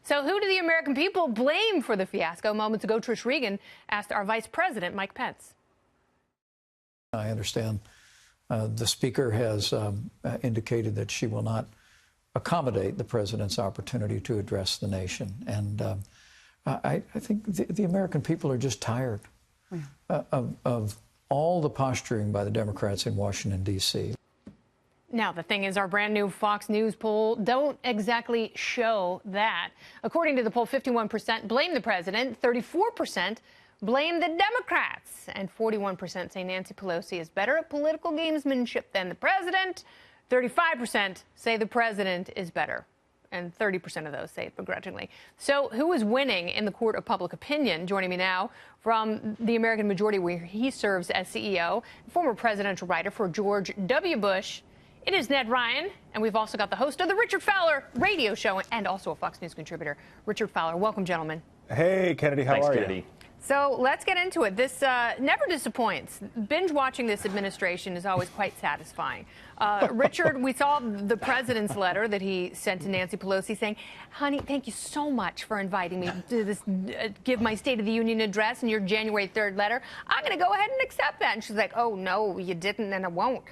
So who do the American people blame for the fiasco? Moments ago, Trish Regan asked our Vice President, Mike Pence. I understand the Speaker has indicated that she will not accommodate the President's opportunity to address the nation. And I think the American people are just tired of all the posturing by the Democrats in Washington, D.C. Now, the thing is, our brand new Fox News poll don't exactly show that. According to the poll, 51% blame the president, 34% blame the Democrats, and 41% say Nancy Pelosi is better at political gamesmanship than the president. 35% say the president is better, and 30% of those say it begrudgingly. So who is winning in the court of public opinion? Joining me now from the American Majority, where he serves as CEO, former presidential writer for George W. Bush, it is Ned Ryun, and we've also got the host of the Richard Fowler Radio Show and also a Fox News contributor, Richard Fowler. Welcome, gentlemen. Hey, Kennedy, how are you? So let's get into it. This never disappoints. Binge watching this administration is always quite satisfying. Richard, we saw the president's letter that he sent to Nancy Pelosi saying, honey, thank you so much for inviting me to this, give my State of the Union address in your January 3rd letter. I'm going to go ahead and accept that. And she's like, oh, no, you didn't, and I won't.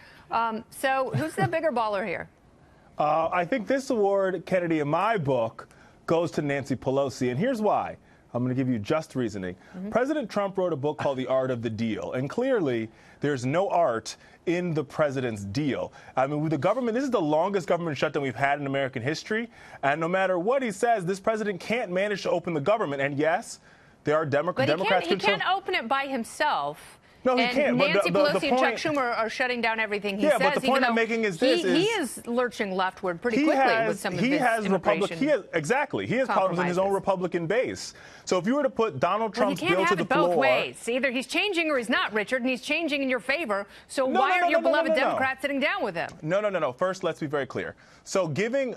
So who's the bigger baller here? I think this award, Kennedy, in my book, goes to Nancy Pelosi. And here's why. I'm going to give you just reasoning. President Trump wrote a book called The Art of the Deal. And clearly, there's no art in the president's deal. I mean, with the government, this is the longest government shutdown we've had in American history. And no matter what he says, this president can't manage to open the government. And yes, there are Democrats. But he can't open it by himself. No, he can't. Nancy But Pelosi and Chuck Schumer are shutting down everything he says. Yeah, but the point I'm making is this: he is lurching leftward pretty quickly with some of his immigration. Exactly. He has problems in his own Republican base. So if you were to put Donald Trump's bill to the floor, both ways. Either he's changing or he's not, Richard, and he's changing in your favor. So why aren't your beloved Democrats sitting down with him? No. First, let's be very clear. So saying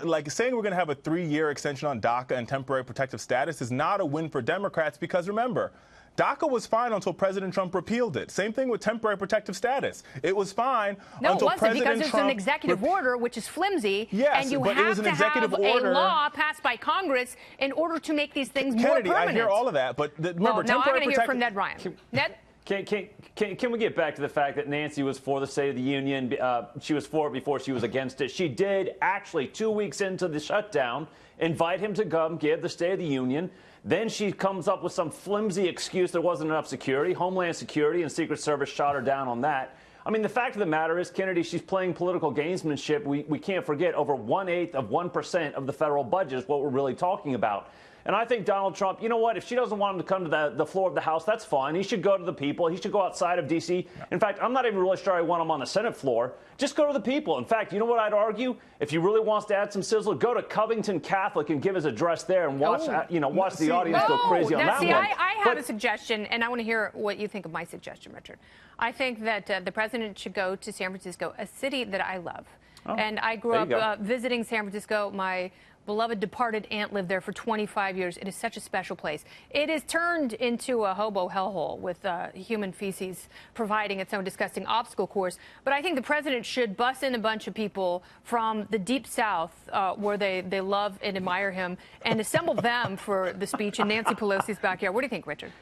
we're going to have a 3-year extension on DACA and temporary protective status is not a win for Democrats because remember, DACA was fine until President Trump repealed it. Same thing with temporary protective status. It was fine until President Trump... No, it wasn't, because it's an executive order, which is flimsy, yes, and you have to have a law passed by Congress in order to make these things more permanent. I hear all of that, but remember, now I'm going to hear from Ned Ryun. Ned? Can we get back to the fact that Nancy was for the State of the Union? She was for it before she was against it. She did actually, 2 weeks into the shutdown, invite him to come give the State of the Union. Then she comes up with some flimsy excuse there wasn't enough security. Homeland Security and Secret Service shot her down on that. I mean, the fact of the matter is, Kennedy, she's playing political gamesmanship. We can't forget over 1/8 of 1% of the federal budget is what we're really talking about. And I think Donald Trump, you know what, if she doesn't want him to come to the floor of the House, that's fine. He should go to the people. He should go outside of D.C. In fact, I'm not even really sure I want him on the Senate floor. Just go to the people. In fact, you know what I'd argue? If he really wants to add some sizzle, go to Covington Catholic and give his address there and watch, watch the audience go crazy on that one. I have a suggestion, and I want to hear what you think of my suggestion, Richard. I think that the president should go to San Francisco, a city that I love. And I grew up visiting San Francisco. My beloved departed aunt lived there for 25 years. It is such a special place. It is turned into a hobo hellhole with human feces providing its own disgusting obstacle course. But I think the president should bus in a bunch of people from the deep south where they love and admire him and assemble them for the speech in Nancy Pelosi's backyard. What do you think, Richard?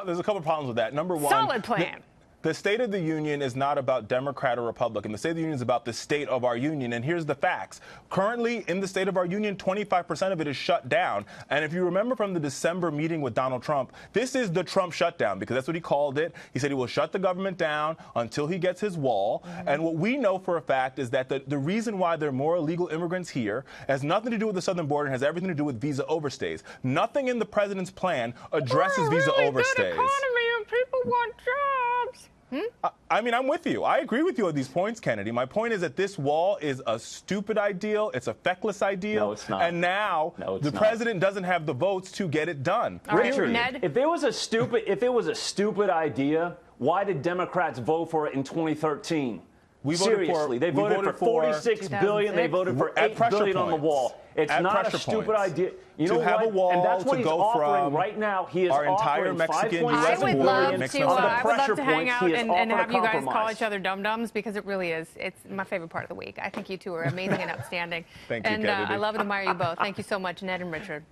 There's a couple of problems with that. Number one, solid plan. The State of the Union is not about Democrat or Republican. The State of the Union is about the state of our union. And here's the facts. Currently, in the state of our union, 25% of it is shut down. And if you remember from the December meeting with Donald Trump, this is the Trump shutdown, because that's what he called it. He said he will shut the government down until he gets his wall. And what we know for a fact is that the reason why there are more illegal immigrants here has nothing to do with the southern border and has everything to do with visa overstays. Nothing in the president's plan addresses visa overstays. Good economy and people want jobs. I mean, I'm with you. I agree with you on these points, Kennedy. My point is that this wall is a stupid ideal. It's a feckless ideal. No, it's not. And now the president doesn't have the votes to get it done. Richard, if it was a stupid idea, why did Democrats vote for it in 2013? Seriously, they voted for $46 billion. They voted for $8 billion on the wall. It's not a stupid idea. You know what? And that's what he's offering right now. He is offering $5.7 billion on the pressure I would love to hang out points. and have you guys call each other dum-dums, because it really is. It's my favorite part of the week. I think you two are amazing and outstanding. Thank you, and I love and admire you both. Thank you so much, Ned and Richard.